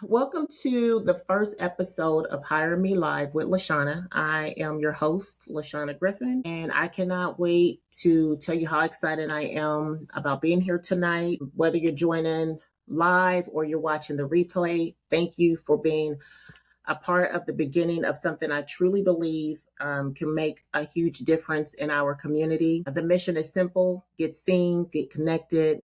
Welcome to the first episode of Hire Me Live with LaShaunna. I am your host, LaShaunna Griffin, and I cannot wait to tell you how excited I am about being here tonight. Whether you're joining live or you're watching the replay, thank you for being a part of the beginning of something I truly believe can make a huge difference in our community. The mission is simple: get seen, get connected,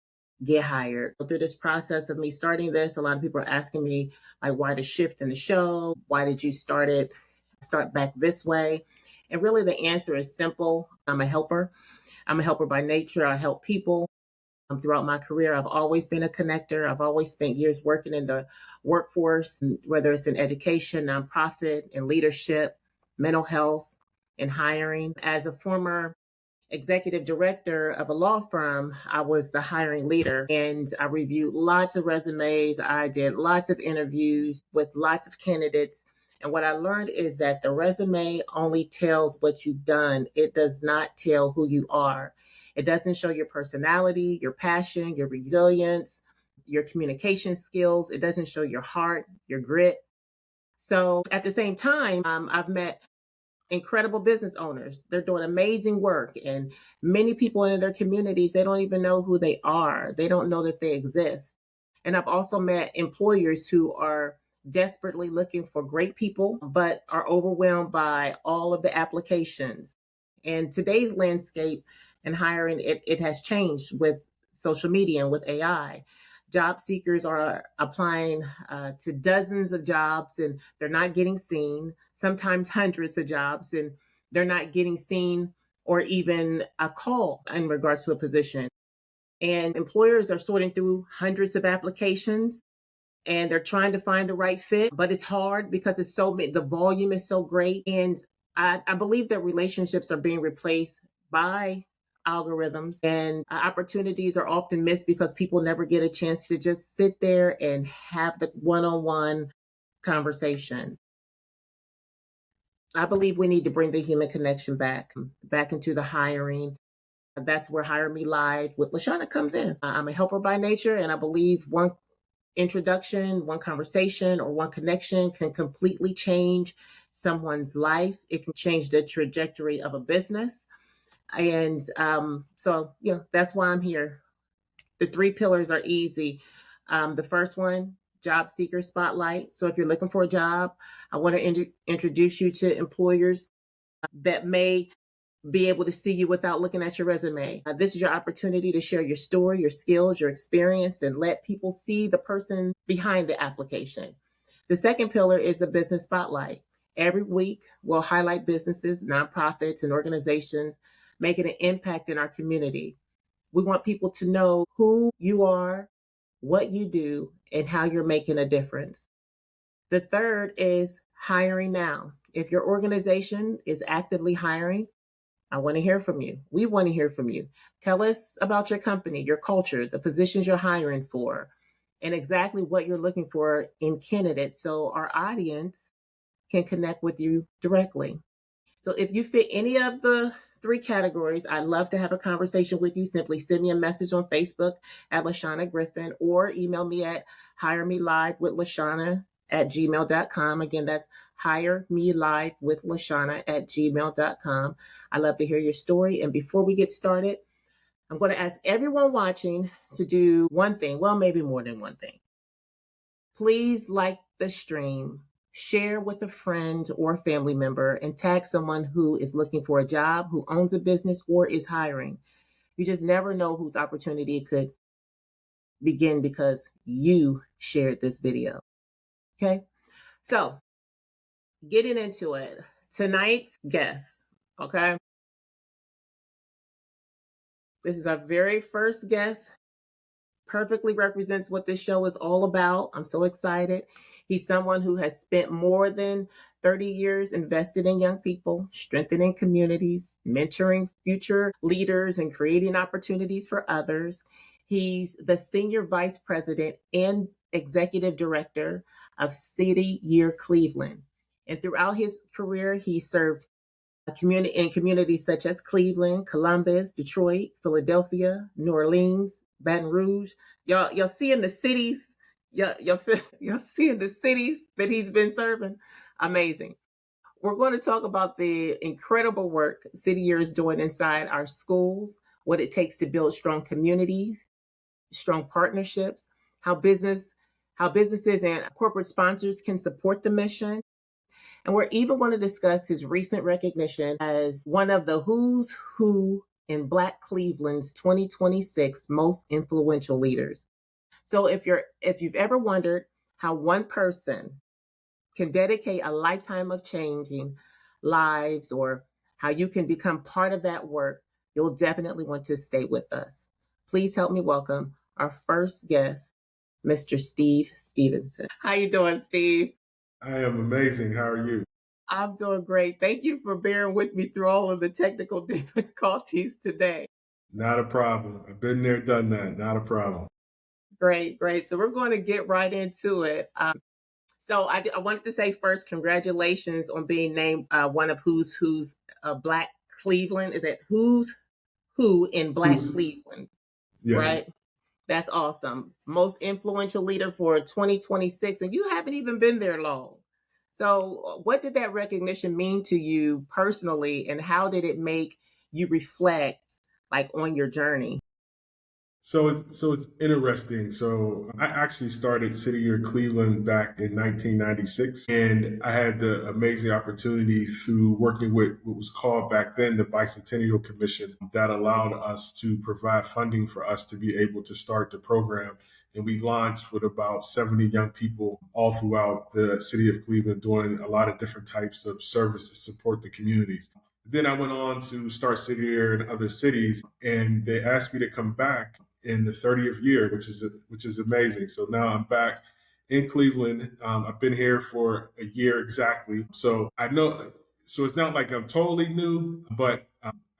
get hired. Through this process of me starting this, a lot of people are asking me, like, why the shift in the show? Why did you start back this way? And really, the answer is simple. I'm a helper. I'm a helper by nature. I help people. Throughout my career, I've always been a connector. I've always spent years working in the workforce, whether it's in education, nonprofit, in leadership, mental health, and hiring. As a former executive director of a law firm, I was the hiring leader and I reviewed lots of resumes. I did lots of interviews with lots of candidates. And what I learned is that the resume only tells what you've done. It does not tell who you are. It doesn't show your personality, your passion, your resilience, your communication skills. It doesn't show your heart, your grit. So at the same time, I've met incredible business owners. They're doing amazing work. And many people in their communities, they don't even know who they are. They don't know that they exist. And I've also met employers who are desperately looking for great people, but are overwhelmed by all of the applications. And today's landscape and hiring, it has changed with social media and with AI. Job seekers are applying to dozens of jobs and they're not getting seen, sometimes hundreds of jobs, and they're not getting seen or even a call in regards to a position. And employers are sorting through hundreds of applications and they're trying to find the right fit, but it's hard because the volume is so great. And I believe that relationships are being replaced by algorithms, and opportunities are often missed because people never get a chance to just sit there and have the one-on-one conversation. I believe we need to bring the human connection back into the hiring. That's where Hire Me Live with LaShaunna comes in. I'm a helper by nature, and I believe one introduction, one conversation, or one connection can completely change someone's life. It can change the trajectory of a business. And that's why I'm here. The three pillars are easy. The first one, job seeker spotlight. So if you're looking for a job, I want to introduce you to employers that may be able to see you without looking at your resume. This is your opportunity to share your story, your skills, your experience, and let people see the person behind the application. The second pillar is a business spotlight. Every week, we'll highlight businesses, nonprofits, and organizations making an impact in our community. We want people to know who you are, what you do, and how you're making a difference. The third is hiring now. If your organization is actively hiring, I want to hear from you. We want to hear from you. Tell us about your company, your culture, the positions you're hiring for, and exactly what you're looking for in candidates so our audience can connect with you directly. So if you fit any of the three categories, I'd love to have a conversation with you. Simply send me a message on Facebook at LaShaunna Griffin or email me at hiremelive@gmail.com. Again, that's hiremelive@gmail.com. I love to hear your story. And before we get started, I'm going to ask everyone watching to do one thing, well, maybe more than one thing. Please like the stream, share with a friend or family member, and tag someone who is looking for a job, who owns a business, or is hiring. You just never know whose opportunity could begin because you shared this video. Okay? So, getting into it, tonight's guest, okay? This is our very first guest. Perfectly represents what this show is all about. I'm so excited. He's someone who has spent more than 30 years invested in young people, strengthening communities, mentoring future leaders, and creating opportunities for others. He's the Senior Vice President and Executive Director of City Year Cleveland. And throughout his career, he served in communities such as Cleveland, Columbus, Detroit, Philadelphia, New Orleans, Baton Rouge. Y'all seeing the cities you're seeing the cities that he's been serving. Amazing. We're going to talk about the incredible work City Year is doing inside our schools, what it takes to build strong communities, strong partnerships, how businesses and corporate sponsors can support the mission. And we're even going to discuss his recent recognition as one of the who's who in Black Cleveland's 2026 most influential leaders. So if you've ever wondered how one person can dedicate a lifetime of changing lives or how you can become part of that work, you'll definitely want to stay with us. Please help me welcome our first guest, Mr. Steve Stevenson. How you doing, Steve? I am amazing. How are you? I'm doing great. Thank you for bearing with me through all of the technical difficulties today. Not a problem. I've been there, done that. Not a problem. Great, great. So we're going to get right into it. I wanted to say first, congratulations on being named one of who's Black Cleveland. Is it who's who in Black Cleveland? Yes. Right? That's awesome. Most influential leader for 2026, and you haven't even been there long. So, what did that recognition mean to you personally, and how did it make you reflect, like, on your journey? So it's interesting. So I actually started City Year Cleveland back in 1996, and I had the amazing opportunity through working with what was called back then the Bicentennial Commission that allowed us to provide funding for us to be able to start the program. And we launched with about 70 young people all throughout the city of Cleveland doing a lot of different types of service to support the communities. Then I went on to start City Year in other cities, and they asked me to come back in the 30th year, which is amazing. So now I'm back in Cleveland. I've been here for a year exactly. So I know. So it's not like I'm totally new, but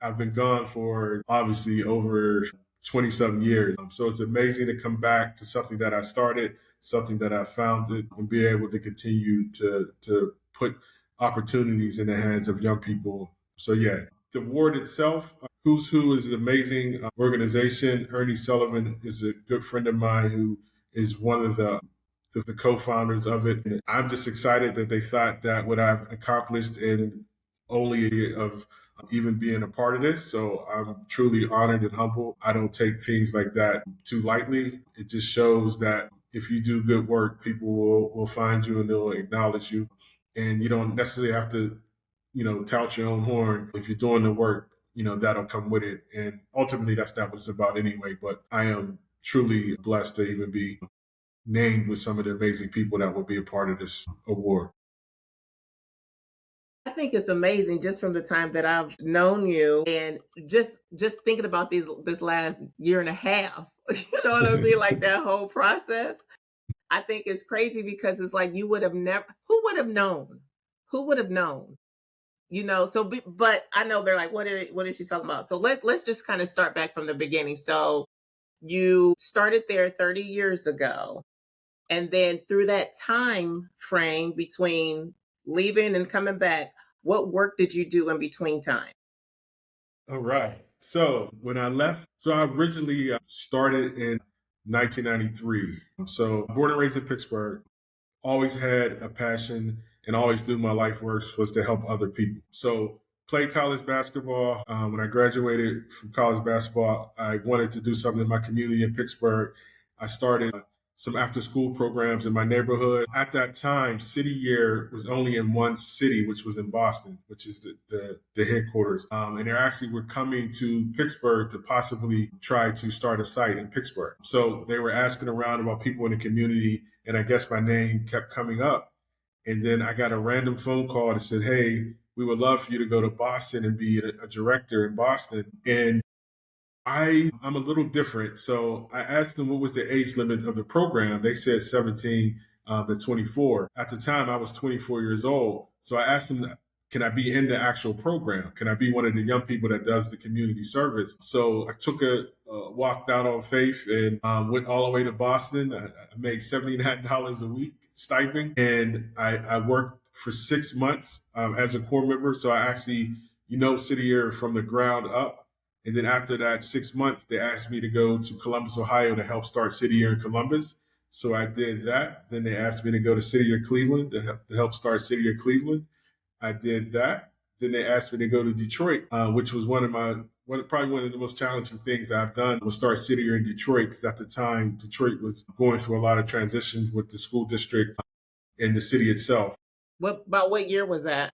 I've been gone for obviously over 20-some years. So it's amazing to come back to something that I started, something that I founded, and be able to continue to put opportunities in the hands of young people. So yeah, the award itself, Who's Who is an amazing organization. Ernie Sullivan is a good friend of mine who is one of the co-founders of it. And I'm just excited that they thought that what I've accomplished in only a year of even being a part of this. So I'm truly honored and humble. I don't take things like that too lightly. It just shows that if you do good work, people will find you and they'll acknowledge you. And you don't necessarily have to, tout your own horn. If you're doing the work, that'll come with it. And ultimately, that's not what it's about anyway. But I am truly blessed to even be named with some of the amazing people that will be a part of this award. I think it's amazing just from the time that I've known you, and just thinking about this last year and a half. You know what I mean? Like that whole process. I think it's crazy because it's like you would have never. Who would have known? Who would have known? But I know they're like, what is she talking about? So let's just kind of start back from the beginning. So you started there 30 years ago, and then through that time frame between leaving and coming back, what work did you do in between time? All right. So when I left, I originally started in 1993. So born and raised in Pittsburgh, always had a passion and always through my life works was to help other people. So played college basketball. When I graduated from college basketball, I wanted to do something in my community in Pittsburgh. I started some after school programs in my neighborhood. At that time, City Year was only in one city, which was in Boston, which is the headquarters. And they actually were coming to Pittsburgh to possibly try to start a site in Pittsburgh. So they were asking around about people in the community, and I guess my name kept coming up. And then I got a random phone call that said, hey, we would love for you to go to Boston and be a director in Boston. And I'm a little different. So I asked them what was the age limit of the program. They said 17 to 24. At the time, I was 24 years old. So I asked them, can I be in the actual program? Can I be one of the young people that does the community service? So I took walked out on faith and went all the way to Boston. I made $79 a week stipend, and I worked for 6 months as a core member. So I actually, City Year from the ground up. And then after that 6 months, they asked me to go to Columbus, Ohio to help start City Year in Columbus. So I did that. Then they asked me to go to City of Cleveland to help start City of Cleveland. I did that. Then they asked me to go to Detroit, which was probably one of the most challenging things I've done was start City Year in Detroit because at the time Detroit was going through a lot of transitions with the school district and the city itself. What year was that?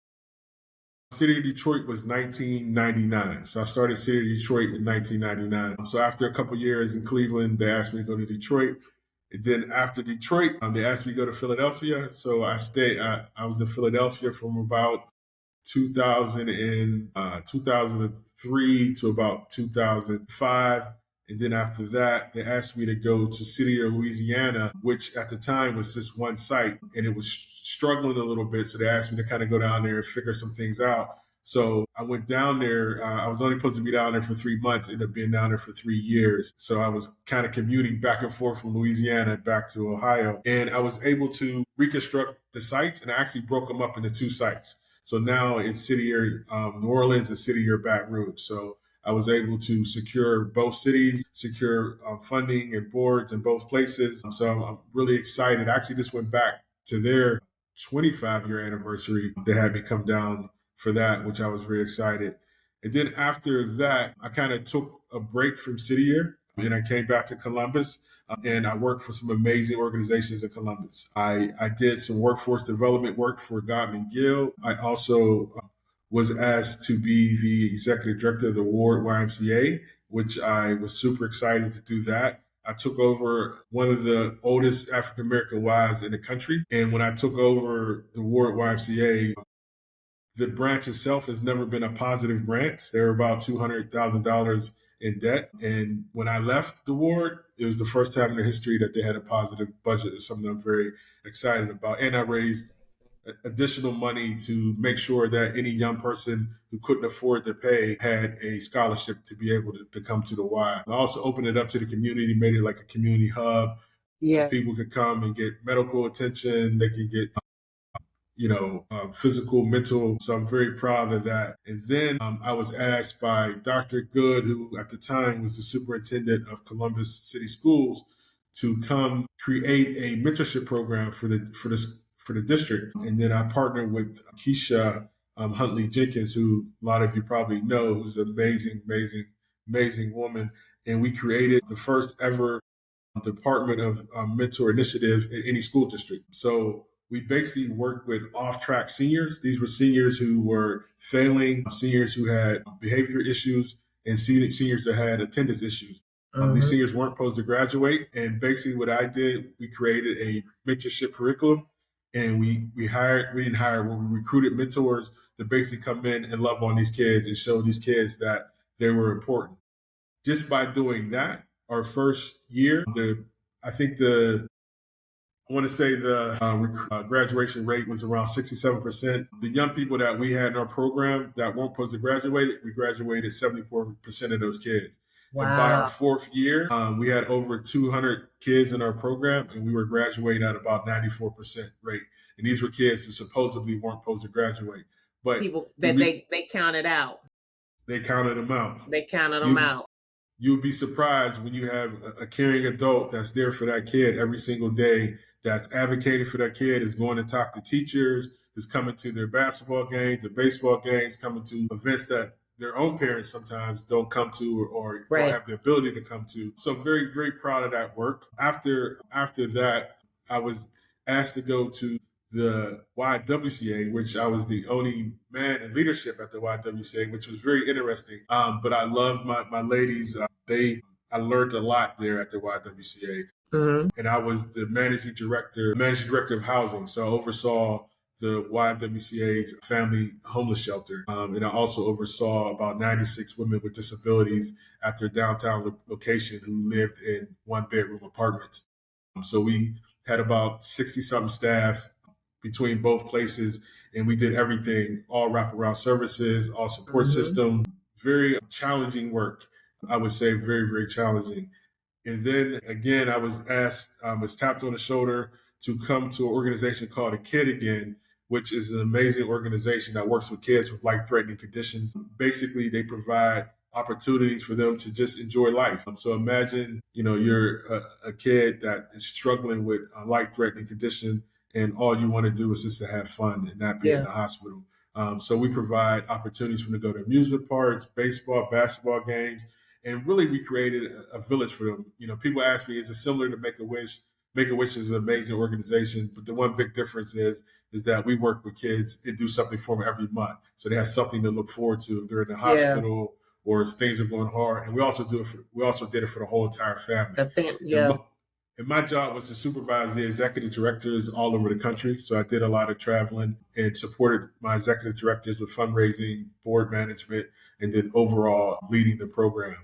City of Detroit was 1999. So I started City of Detroit in 1999. So after a couple years in Cleveland, they asked me to go to Detroit. And then after Detroit, they asked me to go to Philadelphia. So I stayed. I was in Philadelphia from about 2003 to about 2005. And then after that, they asked me to go to City of Louisiana, which at the time was just one site and it was struggling a little bit. So they asked me to kind of go down there and figure some things out. So I went down there. I was only supposed to be down there for 3 months, ended up being down there for 3 years. So I was kind of commuting back and forth from Louisiana back to Ohio. And I was able to reconstruct the sites and I actually broke them up into 2 sites. So now it's City Year New Orleans and City Year Baton Rouge. So I was able to secure both cities, secure funding and boards in both places. So I'm really excited. I actually just went back to their 25-year anniversary. They had me come down for that, which I was very excited. And then after that, I kind of took a break from City Year and I came back to Columbus. And I worked for some amazing organizations in Columbus. I did some workforce development work for Godman Gill. I also was asked to be the executive director of the Ward YMCA, which I was super excited to do that. I took over one of the oldest African American Ys in the country. And when I took over the Ward YMCA, the branch itself has never been a positive branch. They're about $200,000 in debt. And when I left the ward, it was the first time in their history that they had a positive budget. It's something I'm very excited about. And I raised additional money to make sure that any young person who couldn't afford to pay had a scholarship to be able to come to the Y. I also opened it up to the community, made it like a community hub. So people could come and get medical attention. They could get physical, mental. So I'm very proud of that. And then I was asked by Dr. Good, who at the time was the superintendent of Columbus City Schools, to come create a mentorship program for the district. And then I partnered with Keisha Huntley Jenkins, who a lot of you probably know, who's an amazing, amazing, amazing woman. And we created the first ever Department of Mentor Initiative in any school district. So we basically worked with off-track seniors. These were seniors who were failing, seniors who had behavior issues, and seniors that had attendance issues. These seniors weren't supposed to graduate. And basically what I did, we created a mentorship curriculum. And we recruited mentors to basically come in and love on these kids and show these kids that they were important. Just by doing that, our first year, I want to say the graduation rate was around 67%. The young people that we had in our program that weren't supposed to graduate, we graduated 74% of those kids. Wow. And by our 4th year, we had over 200 kids in our program, and we were graduating at about 94% rate. And these were kids who supposedly weren't supposed to graduate. But people that they counted out. They counted them out. They counted them out. You'll be surprised when you have a caring adult that's there for that kid every single day, that's advocating for that kid, is going to talk to teachers, is coming to their basketball games, their baseball games, coming to events that their own parents sometimes don't come to or don't have the ability to come to. So very, very proud of that work. After that, I was asked to go to the YWCA, which I was the only man in leadership at the YWCA, which was very interesting. But I love my ladies. I learned a lot there at the YWCA. Mm-hmm. And I was the managing director of housing. So I oversaw the YWCA's family homeless shelter. And I also oversaw about 96 women with disabilities at their downtown location who lived in 1-bedroom apartments. So we had about 60-something staff between both places, and we did everything, all wraparound services, all support system. Very challenging work, I would say, very, very challenging. And then again, I was asked, was tapped on the shoulder to come to an organization called A Kid Again, which is an amazing organization that works with kids with life-threatening conditions. Basically, they provide opportunities for them to just enjoy life. So imagine, you're a kid that is struggling with a life-threatening condition, and all you want to do is just to have fun and not be in Yeah. the hospital. So we provide opportunities for them to go to amusement parks, baseball, basketball games, and really we created a village for them. People ask me, is it similar to Make a Wish? Make a Wish is an amazing organization, but the one big difference is that we work with kids and do something for them every month, so they have something to look forward to if they're in the Yeah. hospital or if things are going hard. And we also did it for the whole entire family. And Yeah. my job was to supervise the executive directors all over the country. So I did a lot of traveling and supported my executive directors with fundraising, board management, and then overall leading the program.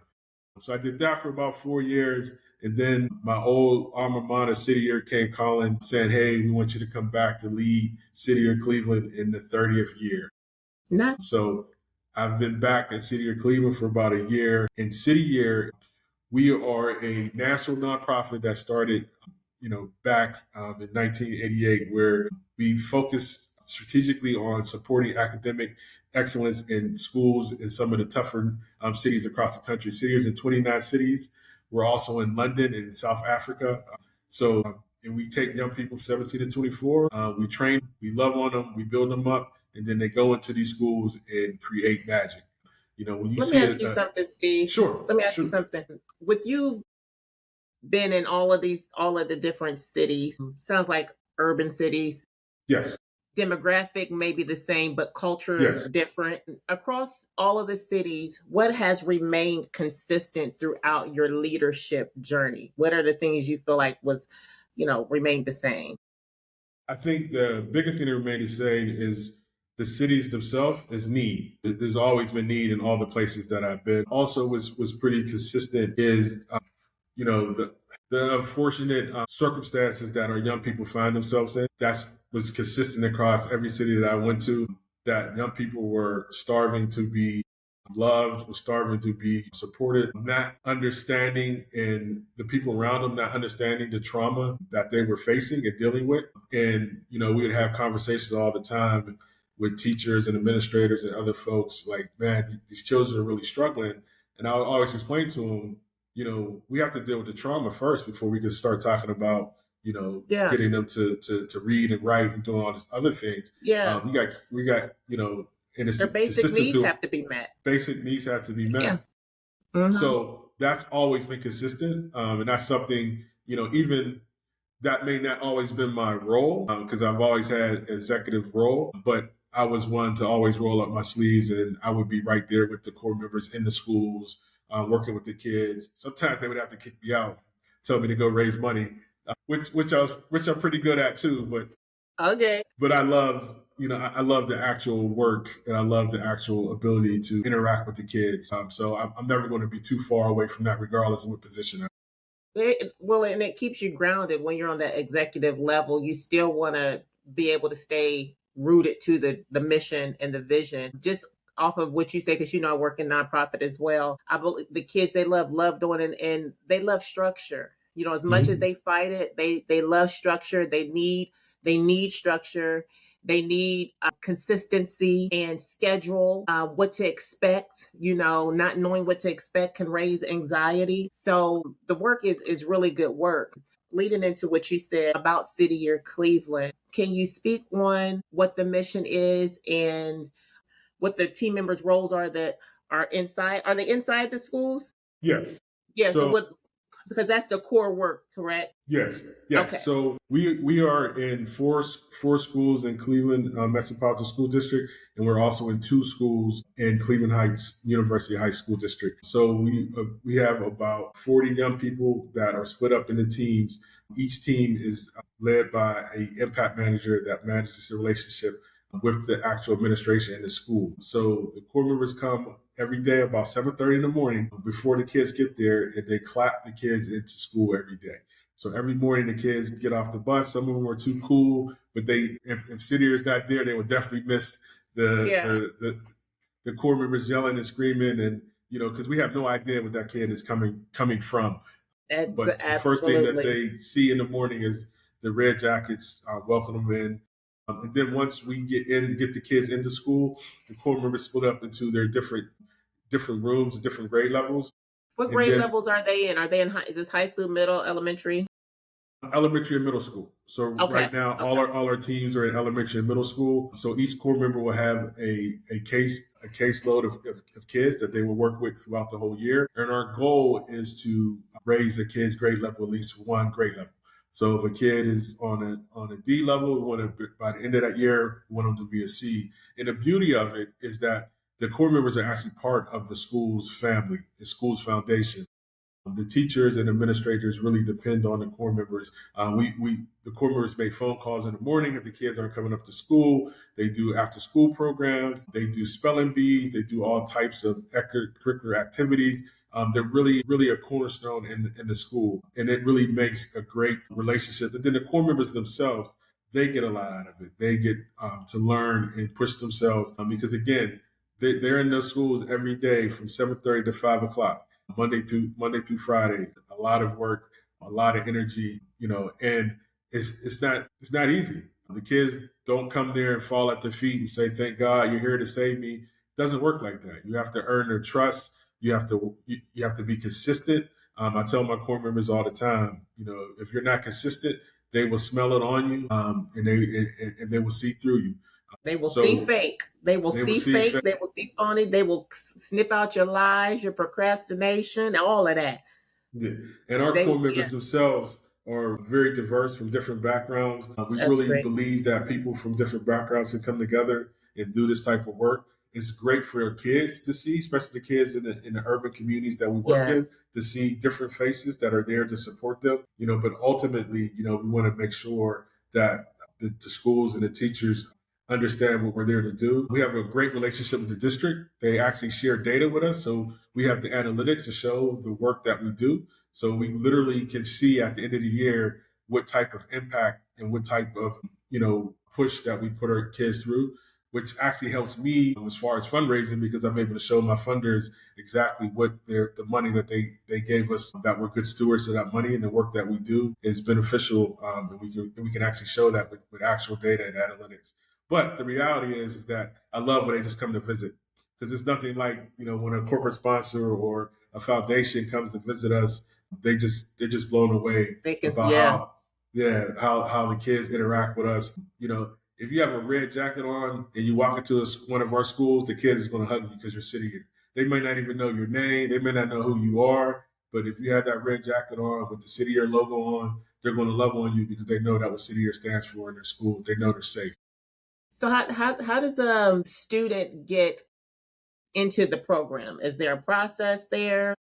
So I did that for about 4 years. And then my old alma mater, City Year, came calling saying, hey, we want you to come back to lead City Year Cleveland in the 30th year. Nice. So I've been back at City Year Cleveland for about a year. In City Year, we are a national nonprofit that started, back in 1988, where we focus strategically on supporting academic excellence in schools in some of the tougher cities across the country. City Year's in 29 cities. We're also in London and South Africa. And we take young people 17 to 24. We train, we love on them, we build them up, and then they go into these schools and create magic. When you Let me see ask you something, Steve. Sure. Let me ask Sure. you something. With you been in all of the different cities, sounds like urban cities, Yes. demographic may be the same, but culture Yes. is different. Across all of the cities, what has remained consistent throughout your leadership journey? What are the things you feel like was, remained the same? I think the biggest thing that remained the same is the cities themselves is need. There's always been need in all the places that I've been. Also, was pretty consistent is the unfortunate circumstances that our young people find themselves in. That was consistent across every city that I went to. That young people were starving to be loved, were starving to be supported, not understanding, and the people around them not understanding the trauma that they were facing and dealing with. And we would have conversations all the time with teachers and administrators and other folks like, man, these children are really struggling. And I would always explain to them, we have to deal with the trauma first before we can start talking about, Yeah. getting them to read and write and doing all these other things. Yeah. We got, and it's Their basic needs have to be met. Basic needs have to be met. Yeah. Mhm. So that's always been consistent. And that's something, even that may not always been my role because I've always had executive role, but I was one to always roll up my sleeves and I would be right there with the core members in the schools, working with the kids. Sometimes they would have to kick me out, tell me to go raise money, which I'm pretty good at too. Okay. But I love, I love the actual work and I love the actual ability to interact with the kids. So I'm never going to be too far away from that, regardless of what position. And it keeps you grounded when you're on that executive level. You still want to be able to stay rooted to the mission and the vision. Just off of what you say, because I work in nonprofit as well. I believe the kids, they love doing it, and they love structure. As much as they fight it, they love structure. They need structure. They need consistency and schedule, what to expect. Not knowing what to expect can raise anxiety. So the work is really good work. Leading into what you said about City Year Cleveland, can you speak on what the mission is and what the team members' roles are that are inside? Are they inside the schools? Yes. Yeah. So what? Because that's the core work, correct? Yes. Okay. So we are in four schools in Cleveland Metropolitan School District, and we're also in 2 schools in Cleveland Heights University High School District. So we have about 40 young people that are split up into teams. Each team is led by an impact manager that manages the relationship with the actual administration in the school. So the core members come every day about 7:30 in the morning before the kids get there, and they clap the kids into school every day. So every morning the kids get off the bus. Some of them are too cool, but if City is not there, they would definitely miss the core members yelling and screaming, and because we have no idea what that kid is coming from. But the first thing that they see in the morning is the red jackets welcome them in. And then once we get the kids into school, the core members split up into their different different rooms, different grade levels. What And grade then levels are they in? Are they in is this high school, middle, elementary? elementary and middle school. So Okay. right now, Okay. all our teams are in elementary and middle school. So each core member will have a caseload of kids that they will work with throughout the whole year. And our goal is to raise the kids' grade level at least one grade level. So if a kid is on a D level, we want to by the end of that year, we want them to be a C. And the beauty of it is that the core members are actually part of the school's family, the school's foundation. The teachers and administrators really depend on the core members. The core members make phone calls in the morning if the kids aren't coming up to school. They do after school programs. They do spelling bees. They do all types of extracurricular activities. They're really a cornerstone in the school, and it really makes a great relationship. And then the core members themselves, they get a lot out of it. They get to learn and push themselves because again, they're in those schools every day from 7:30 to 5 o'clock. Monday through Friday. A lot of work, a lot of energy, and it's not easy. The kids don't come there and fall at their feet and say, "Thank God you're here to save me." It doesn't work like that. You have to earn their trust. You have to be consistent. I tell my core members all the time, if you're not consistent, they will smell it on you, and they will see through you. They will see So fake. They will they will see see. fake. They will see phony. They will snip out your lies, your procrastination, all of that. Yeah. And our core members Yes, themselves are very diverse from different backgrounds. We that's really great. believe that people from different backgrounds can come together and do this type of work. It's great for our kids to see, especially the kids in the urban communities that we work in, Yes. to see different faces that are there to support them. But ultimately, we want to make sure that the schools and the teachers understand what we're there to do. We have a great relationship with the district. They actually share data with us. So we have the analytics to show the work that we do. So we literally can see at the end of the year what type of impact and what type of, push that we put our kids through, which actually helps me as far as fundraising because I'm able to show my funders exactly what the money that they gave us, that we're good stewards of that money and the work that we do is beneficial. And we can actually show that with actual data and analytics. But the reality is that I love when they just come to visit because it's nothing like, when a corporate sponsor or a foundation comes to visit us, they're just blown away They can, about yeah, how the kids interact with us. If you have a red jacket on and you walk into one of our schools, the kids is going to hug you because you're sitting here. They may not even know your name. They may not know who you are. But if you have that red jacket on with the City Year logo on, they're going to love on you because they know that what City Year stands for in their school. They know they're safe. so how does a student get into the program? Is there a process there?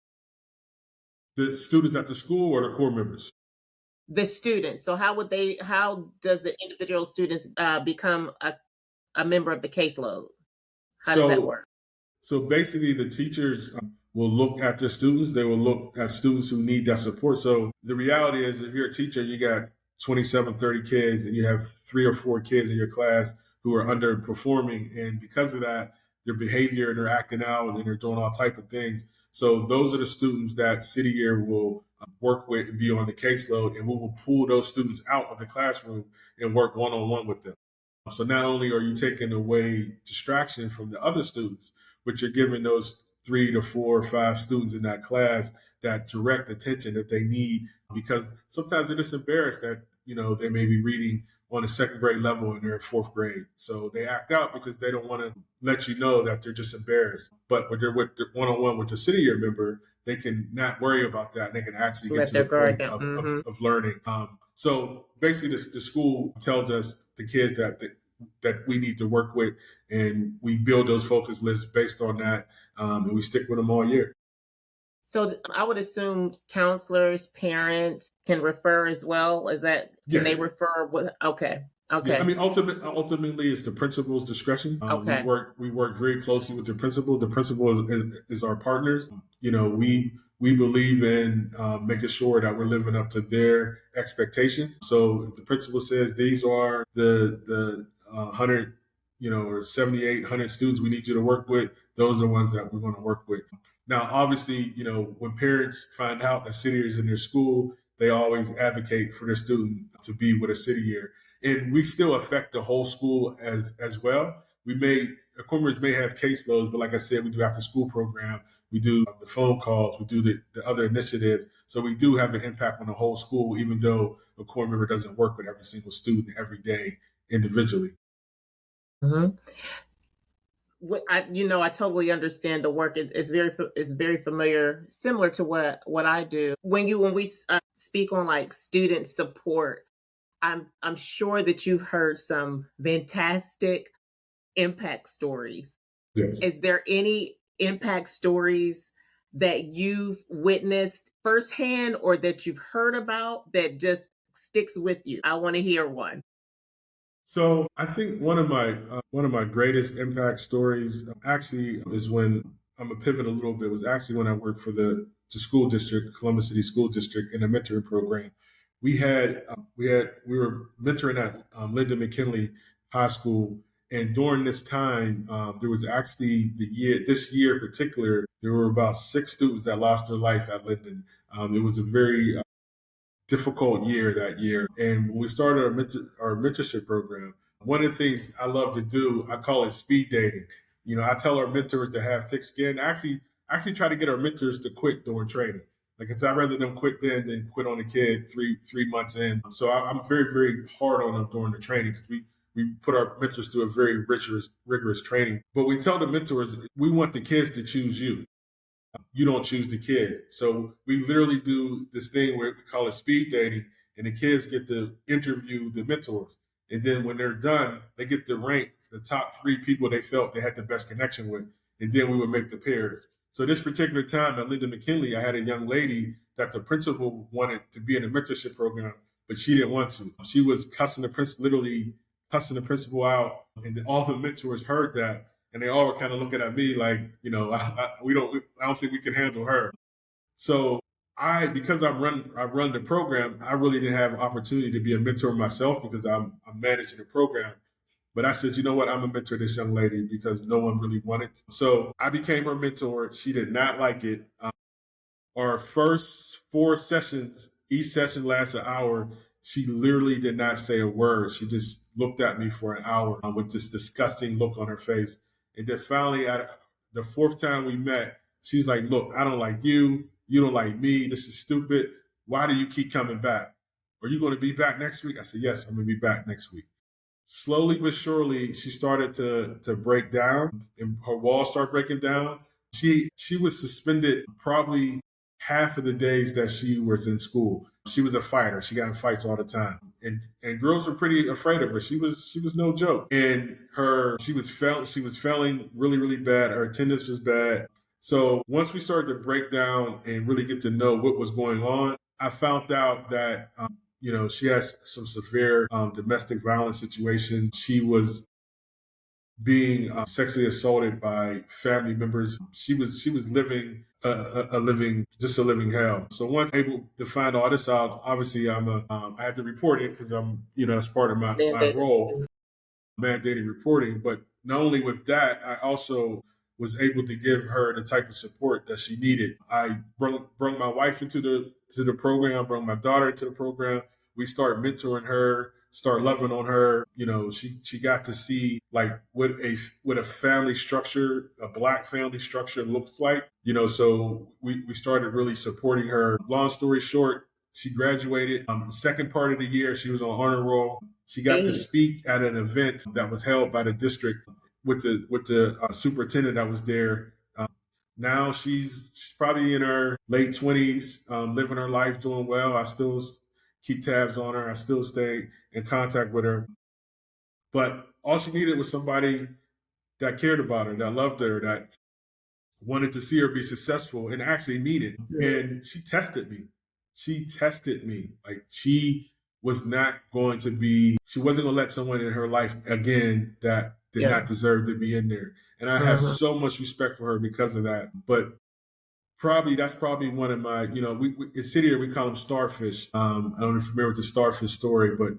The students at the school or the core members? The students. So how does the individual students become a member of the caseload? How does that So work? So basically, the teachers will look at their students. They will look at students who need that support. So the reality is, if you're a teacher, you got 27, 30 kids, and you have 3 or 4 kids in your class who are underperforming. And because of that, their behavior and they're acting out and they're doing all type of things. So those are the students that City Year will work with and be on the caseload. And we will pull those students out of the classroom and work one-on-one with them. So not only are you taking away distraction from the other students, but you're giving those 3 to 4 or 5 students in that class that direct attention that they need because sometimes they're just embarrassed that they may be reading on a second grade level and they're in fourth grade. So they act out because they don't want to let you know that they're just embarrassed. But when they're with one-on-one with the City Year member, they can not worry about that. And they can actually get Let to the their guard point down. of learning. So basically, the school tells us the kids that we need to work with, and we build those focus lists based on that, and we stick with them all year. So I would assume counselors, parents can refer as well. Can Yeah, they refer with, okay, yeah. I okay, mean, ultimately, it's the principal's discretion. okay. We work very closely with the principal. The principal is our partners. We believe in making sure that we're living up to their expectations. So if the principal says these are the 100, or 78, 100 students we need you to work with, those are the ones that we're going to work with. Now, obviously, when parents find out that City Year is in their school, they always advocate for their student to be with a City Year, and we still affect the whole school as well. We may corporates may have caseloads, but like I said, we do after school program, we do the phone calls, we do the other initiative. So we do have an impact on the whole school, even though a core member doesn't work with every single student every day individually. Mm-hmm. I totally understand the work. It's very familiar, similar to what I do. When we speak on like student support, I'm sure that you've heard some fantastic impact stories. Yes. Is there any impact stories that you've witnessed firsthand or that you've heard about that just sticks with you? I want to hear one. So I think one of my greatest impact stories actually is when I'm gonna pivot a little bit. Was actually when I worked for the school district, Columbus City School District, in a mentoring program. We were mentoring at Lyndon McKinley High School, and during this time, there was actually this year in particular, there were about 6 students that lost their life at Lyndon. It was a very difficult year that year. And when we started our mentorship program, one of the things I love to do, I call it speed dating. I tell our mentors to have thick skin. I actually try to get our mentors to quit during training. Like I'd rather them quit then than quit on a kid three months in. So I'm very, very hard on them during the training because we put our mentors through a very rigorous training. But we tell the mentors, we want the kids to choose you. You don't choose the kids. So we literally do this thing where we call it speed dating, and the kids get to interview the mentors. And then when they're done, they get to rank the top 3 people they felt they had the best connection with. And then we would make the pairs. So this particular time at Linda McKinley, I had a young lady that the principal wanted to be in the mentorship program, but she didn't want to. She was cussing the principal, literally cussing the principal out. And all the mentors heard that, and they all were kind of looking at me like, I don't think we can handle her. So because I run the program, I really didn't have an opportunity to be a mentor myself because I'm managing the program. But I said, you know what, I'm gonna mentor this young lady because no one really wanted to. So I became her mentor. She did not like it. Our first 4 sessions, each session lasts an hour. She literally did not say a word. She just looked at me for an hour with this disgusting look on her face. And then finally, at the 4th time we met, she was like, look, I don't like you. You don't like me. This is stupid. Why do you keep coming back? Are you going to be back next week? I said, yes, I'm going to be back next week. Slowly but surely, she started to break down, and her walls started breaking down. She was suspended probably half of the days that she was in school. She was a fighter. She got in fights all the time, and girls were pretty afraid of her. She was no joke, and she was failing really really bad. Her attendance was bad. So once we started to break down and really get to know what was going on, I found out that she has some severe domestic violence situation. She was being sexually assaulted by family members. She was living a living hell. So once able to find all this out, obviously I had to report it because I'm that's part of my role, mandated reporting. But not only with that, I also was able to give her the type of support that she needed. I brought my wife into the program. I brought my daughter into the program. We started mentoring her, start loving on her. She got to see like what a family structure, a Black family structure looks like. So we started really supporting her. Long story short, she graduated. The second part of the year, she was on honor roll. She got to speak at an event that was held by the district with the superintendent that was there. Now she's probably in her late 20s, living her life, doing well. I still keep tabs on her. I still stay in contact with her. But all she needed was somebody that cared about her, that loved her, that wanted to see her be successful and actually mean it. And she tested me. She tested me. Like she wasn't going to let someone in her life again that did not deserve to be in there. And I have so much respect for her because of that. But that's probably one of my, we in City here, we call them starfish. I don't know if you're familiar with the starfish story, but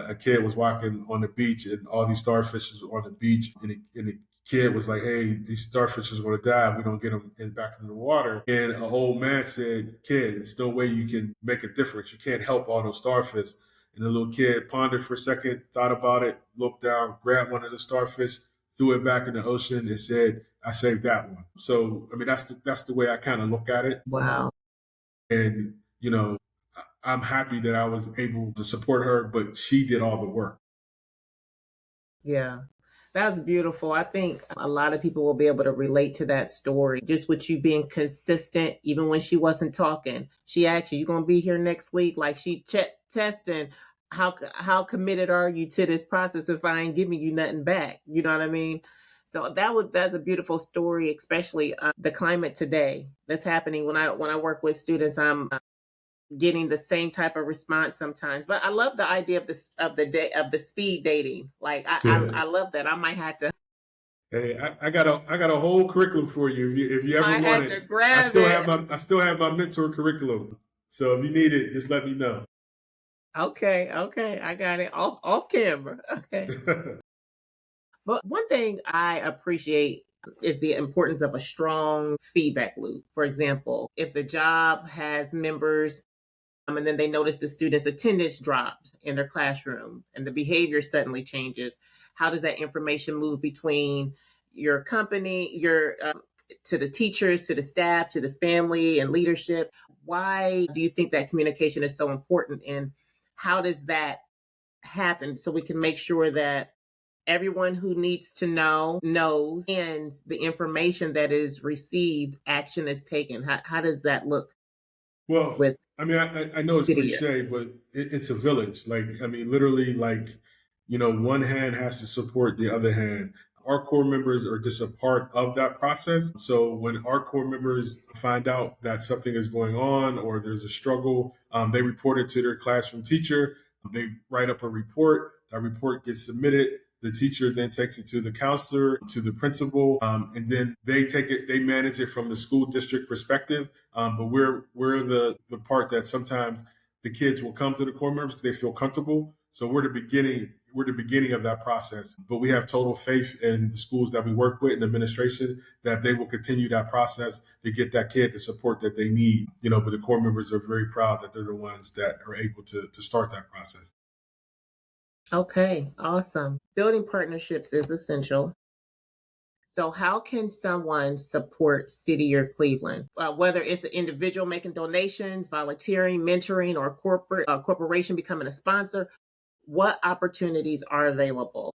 a kid was walking on the beach and all these starfishes were on the beach, and the kid was like, hey, these starfishes are going to die if we don't get them back into the water. And an old man said, kid, there's no way you can make a difference. You can't help all those starfish. And the little kid pondered for a second, thought about it, looked down, grabbed one of the starfish, threw it back in the ocean and said, I saved that one. So, I mean, that's the way I kind of look at it. Wow. And, I'm happy that I was able to support her, but she did all the work. Yeah. That's beautiful. I think a lot of people will be able to relate to that story. Just with you being consistent, even when she wasn't talking. She asked you, "You gonna be here next week?" Like she testing how committed are you to this process if I ain't giving you nothing back? You know what I mean? So that's a beautiful story, especially the climate today that's happening. When I work with students, I'm getting the same type of response sometimes. But I love the idea of this of the day of the speed dating. Like I love that. I might have to Hey, I got a whole curriculum for you if you ever I want had it. to grab it. I still have my mentor curriculum. So if you need it, just let me know. Okay, okay, I got it off camera. Okay. But one thing I appreciate is the importance of a strong feedback loop. For example, if the job has members and then they notice the students' attendance drops in their classroom and the behavior suddenly changes, how does that information move between your company, your to the teachers, to the staff, to the family and leadership? Why do you think that communication is so important, and how does that happen so we can make sure that everyone who needs to know knows, and the information that is received, action is taken? How does that look Well, with I mean, I know it's City Year? cliche, but it's a village. Like, I mean, literally, like, one hand has to support the other hand. Our core members are just a part of that process. So when our core members find out that something is going on or there's a struggle, they report it to their classroom teacher. They write up a report. That report gets submitted. The teacher then takes it to the counselor, to the principal, and then they manage it from the school district perspective. But we're the part that sometimes the kids will come to the core members because they feel comfortable. So we're the beginning. We're the beginning of that process. But we have total faith in the schools that we work with and administration that they will continue that process to get that kid the support that they need. But the core members are very proud that they're the ones that are able to start that process. Okay, awesome. Building partnerships is essential. So, how can someone support City or Cleveland? Whether it's an individual making donations, volunteering, mentoring, or corporation becoming a sponsor, what opportunities are available?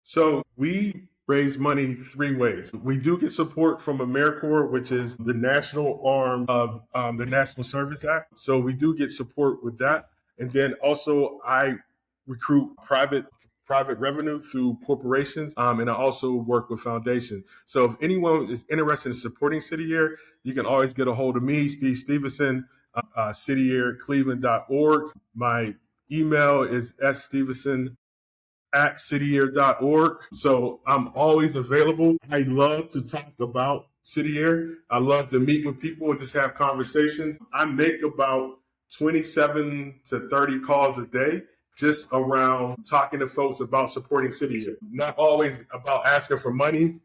So we raise money three ways. We do get support from AmeriCorps, which is the national arm of the National Service Act. So we do get support with that. And then also I recruit private revenue through corporations, and I also work with foundations. So if anyone is interested in supporting City Year, you can always get a hold of me, Steve Stevenson, cityyearcleveland.org. My email is sstevenson@cityyear.org. So I'm always available. I love to talk about City Year. I love to meet with people and just have conversations. I make about 27 to 30 calls a day just around talking to folks about supporting City Year. Not always about asking for money.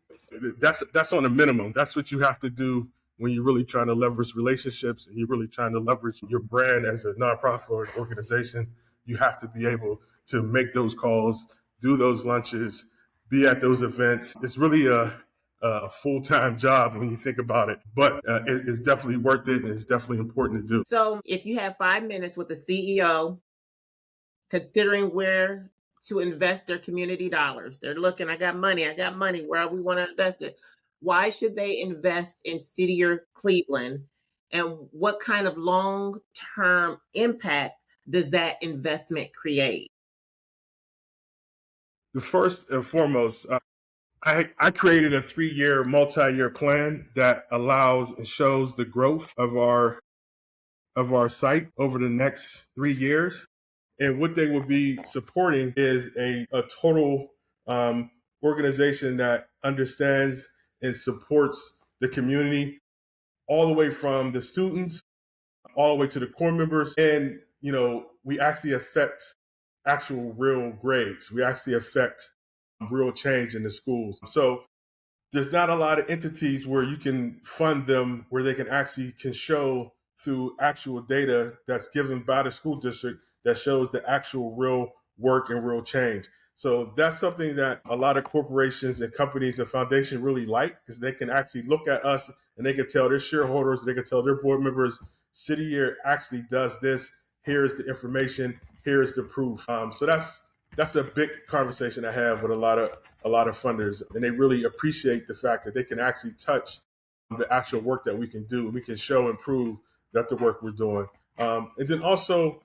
That's on a minimum. That's what you have to do when you're really trying to leverage relationships and you're really trying to leverage your brand as a nonprofit or an organization. You have to be able to make those calls, do those lunches, be at those events. It's really a full-time job when you think about it, but it's definitely worth it, and it's definitely important to do. So, if you have 5 minutes with the CEO considering where to invest their community dollars, they're looking, I got money, where we want to invest it. Why should they invest in City or Cleveland? And what kind of long term impact does that investment create? The first and foremost, I created a 3-year, multi-year plan that allows and shows the growth of our site over the next 3 years. And what they will be supporting is a total organization that understands and supports the community all the way from the students, all the way to the core members. And, we actually affect actual real grades. We actually affect real change in the schools. So there's not a lot of entities where you can fund them where they can show through actual data that's given by the school district that shows the actual real work and real change. So that's something that a lot of corporations and companies and foundations really like, because they can actually look at us and they can tell their shareholders, they can tell their board members, City Year actually does this. Here's the information. Here's the proof. So that's a big conversation I have with a lot of funders, and they really appreciate the fact that they can actually touch the actual work that we can do. We can show and prove that the work we're doing, and then also,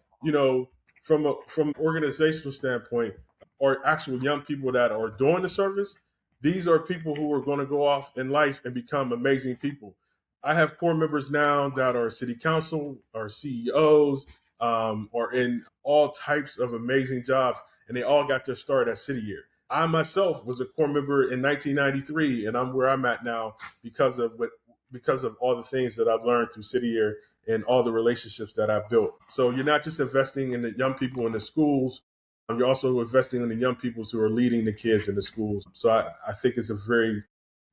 from organizational standpoint, or actual young people that are doing the service, these are people who are going to go off in life and become amazing people. I have core members now that are city council, or CEOs, or in all types of amazing jobs, and they all got their start at City Year. I myself was a core member in 1993, and I'm where I'm at now because of all the things that I've learned through City Year and all the relationships that I've built. So you're not just investing in the young people in the schools, you're also investing in the young people who are leading the kids in the schools. So I think it's a very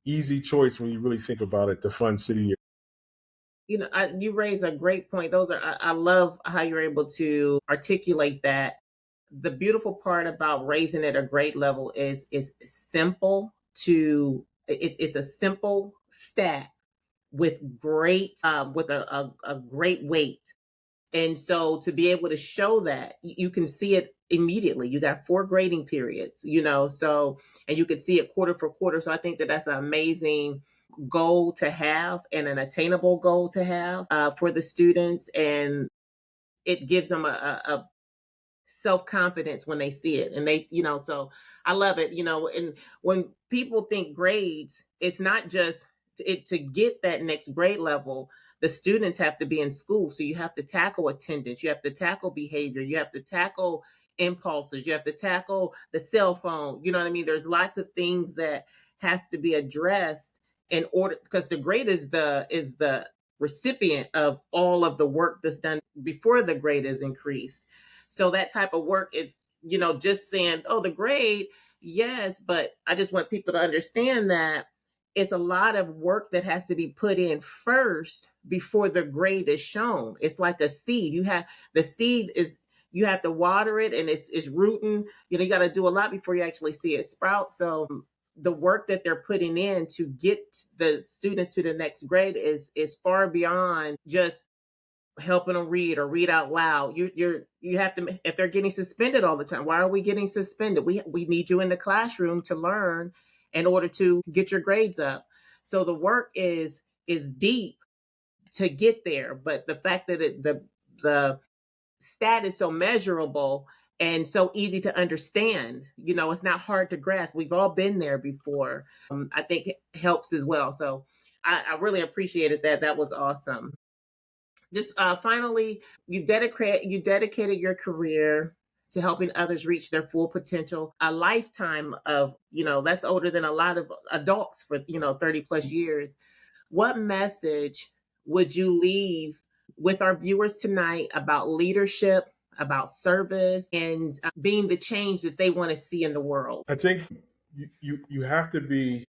easy choice when you really think about it to fund City Year. You raise a great point. I love how you're able to articulate that. The beautiful part about raising at a grade level is simple it's a simple stat with a great weight. And so to be able to show that, you can see it immediately. You got 4 grading periods, so, and you can see it quarter for quarter. So I think that that's an amazing goal to have, and an attainable goal to have for the students. And it gives them a self confidence when they see it. And so I love it. And when people think grades, it's not just to get that next grade level. The students have to be in school. So you have to tackle attendance, you have to tackle behavior, you have to tackle impulses, you have to tackle the cell phone. You know what I mean? There's lots of things that has to be addressed in order, because the grade is the recipient of all of the work that's done before the grade is increased. So that type of work is, just saying, oh, the grade, yes, but I just want people to understand that it's a lot of work that has to be put in first before the grade is shown. It's like a seed. The seed is, you have to water it, and it's rooting. You got to do a lot before you actually see it sprout. So the work that they're putting in to get the students to the next grade is far beyond just helping them read or read out loud. You have to, if they're getting suspended all the time, why are we getting suspended? We need you in the classroom to learn in order to get your grades up. So the work is deep to get there, but the fact that the stat is so measurable and so easy to understand, it's not hard to grasp. We've all been there before. I think it helps as well. So I really appreciated that. That was awesome. Just finally, you dedicated your career to helping others reach their full potential. A lifetime of, that's older than a lot of adults for 30 plus years. What message would you leave with our viewers tonight about leadership, about service, and being the change that they want to see in the world? I think you have to be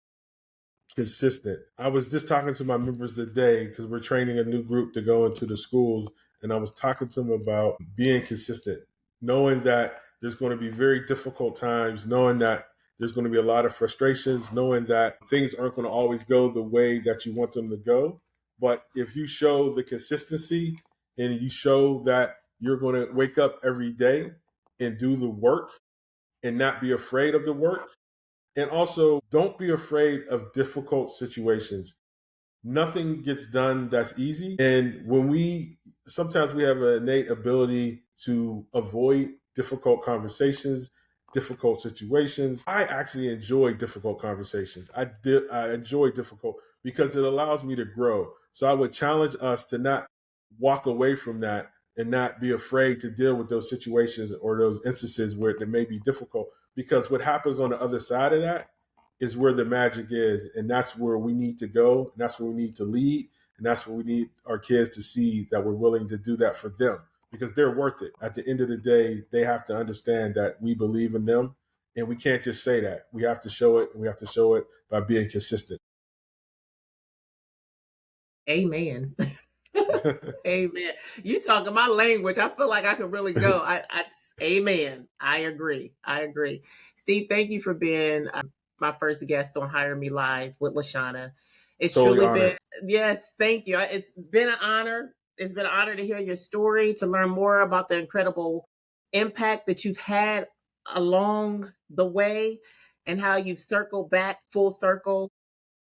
consistent. I was just talking to my members today because we're training a new group to go into the schools, and I was talking to them about being consistent, knowing that there's going to be very difficult times, knowing that there's going to be a lot of frustrations, knowing that things aren't going to always go the way that you want them to go. But if you show the consistency and you show that you're going to wake up every day and do the work and not be afraid of the work, and also, don't be afraid of difficult situations. Nothing gets done that's easy. And sometimes we have an innate ability to avoid difficult conversations, difficult situations. I actually enjoy difficult conversations. I enjoy difficult because it allows me to grow. So I would challenge us to not walk away from that and not be afraid to deal with those situations or those instances where it may be difficult, because what happens on the other side of that is where the magic is, and that's where we need to go, and that's where we need to lead, and that's where we need our kids to see that we're willing to do that for them, because they're worth it. At the end of the day, they have to understand that we believe in them, and we can't just say that. We have to show it, and we have to show it by being consistent. Amen. Amen. You talking my language. I feel like I could really go. Amen. I agree. I agree. Steve, thank you for being my first guest on Hire Me Live with LaShaunna. It's Totally truly honored. been, yes, thank you. It's been an honor. It's been an honor to hear your story, to learn more about the incredible impact that you've had along the way and how you've circled back full circle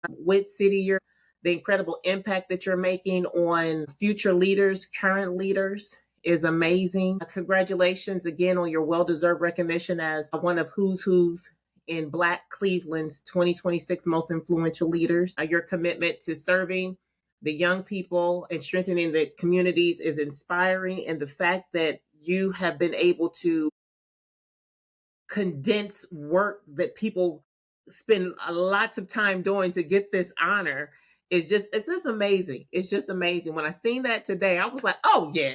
with City Year, the incredible impact that you're making on future leaders, current leaders is amazing. Congratulations again on your well deserved recognition as one of who's in Black Cleveland's 2026 most influential leaders. Your commitment to serving the young people and strengthening the communities is inspiring. And the fact that you have been able to condense work that people spend lots of time doing to get this honor is just, it's just amazing. It's just amazing. When I seen that today, I was like, oh yeah.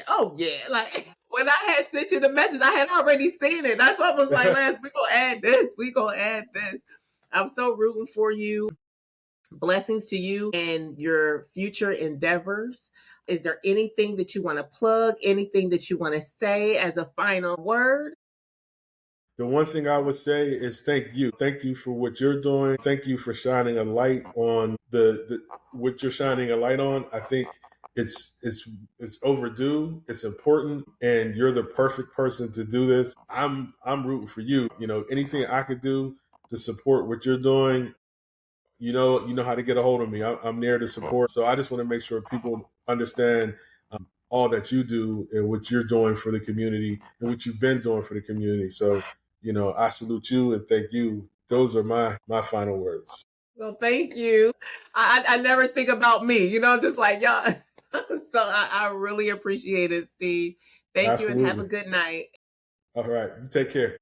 Like when I had sent you the message, I had already seen it. That's why I was like, Lance, we gonna add this. We gonna add this. I'm so rooting for you. Blessings to you and your future endeavors. Is there anything that you want to plug? Anything that you want to say as a final word? The one thing I would say is thank you. Thank you for what you're doing. Thank you for shining a light on the what you're shining a light on. I think it's overdue. It's important, and you're the perfect person to do this. I'm rooting for you. You know, anything I could do to support what you're doing, you know how to get a hold of me. I'm there to support. So I just want to make sure people understand all that you do and what you're doing for the community and what you've been doing for the community. So, I salute you and thank you. Those are my final words. Well, thank you. I never think about me, I'm just like, y'all. So I really appreciate it, Steve. Thank you and have a Absolutely. good night. All right. You take care.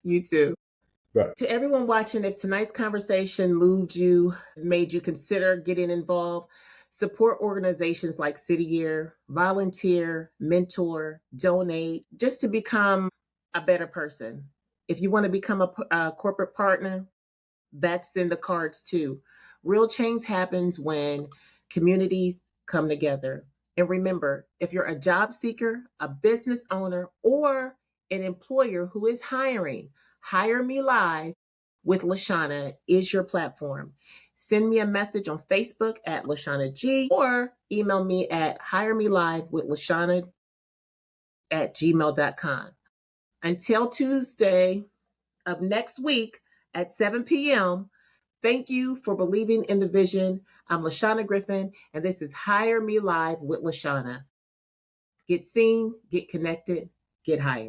You too. Bye. To everyone watching, if tonight's conversation moved you, made you consider getting involved, support organizations like City Year, volunteer, mentor, donate, just to become a better person. If you want to become a corporate partner, that's in the cards too. Real change happens when communities come together. And remember, if you're a job seeker, a business owner, or an employer who is hiring, Hire Me Live with LaShaunna is your platform. Send me a message on Facebook at LaShaunna G or email me at hiremelive with LaShaunna at gmail.com. Until Tuesday of next week at 7 p.m., thank you for believing in the vision. I'm LaShaunna Griffin, and this is Hire Me Live with LaShaunna. Get seen, get connected, get hired.